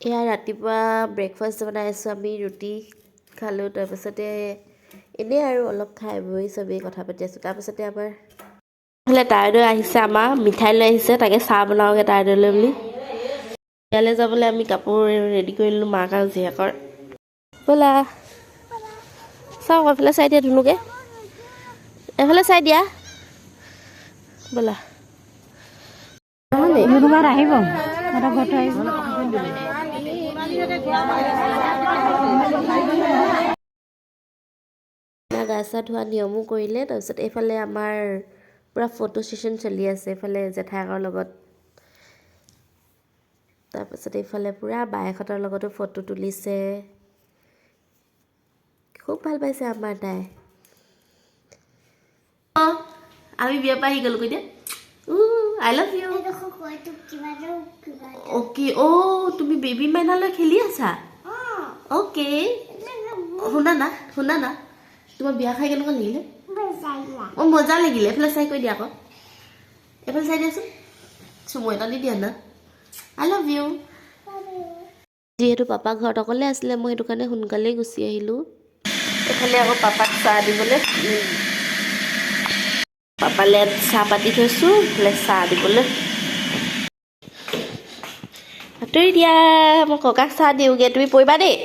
এয়া ৰাতিপুৱা ব্ৰেকফাষ্ট বনাই আছোঁ আমি ৰুটি খালোঁ তাৰপাছতে এনেই আৰু অলপ খাই বৈ চবেই কথা পাতি আছোঁ তাৰপাছতে আমাৰ হ'লে তাইলৈ আহিছে আমাৰ মিঠাই লৈ আহিছে তাকে চাহ বনাওঁগৈ তাইলৈ বুলি ইয়ালৈ যাবলৈ আমি কাপোৰ ৰেডি কৰি ল'লোঁ মাক আৰু জীয়েকৰ ব'লা চাওক এফালে চাই দিয়া ধুনুকে এফালে চাই দিয়া ব'লা আহিব আহিব গা চা ধোৱা নিয়মো কৰিলে তাৰপিছত এইফালে আমাৰ পূৰা ফটো ছেশ্যন চলি আছে এইফালে জেঠাইকৰ লগত তাৰপিছত এইফালে পূৰা বায়েকহঁতৰ লগতো ফটো তুলিছে খুব ভাল পাইছে আমাৰ তাই আমি বিয়াৰ পৰা আহি গ'লো কৈ দিয়া আই লাভ ইউ অ'কে অ' তুমি বেবী মাইনালৈ খেলি আছা অ'কে শুনা না তোমাৰ বিয়া খাই কেনেকুৱা লাগিলে অঁ মজা লাগিলে এইফালে চাই কৈ দিয়া আকৌ এইফালে চাই দিয়াচোন চুমু এটা দি দিয়া না আই লাভ ইউ যিহেতু পাপা ঘৰত অকলে আছিলে মই সেইটো কাৰণে সোনকালেই গুচি আহিলোঁ এইফালে আকৌ পাপাক চাহ দিবলৈ পাপালৈ চাহ পাতি থৈছোঁ এইফালে চাহ দিবলৈ আঁতৰি দিয়া মই ককাক চাহ দিওঁগৈ তুমি পৰিবা দেই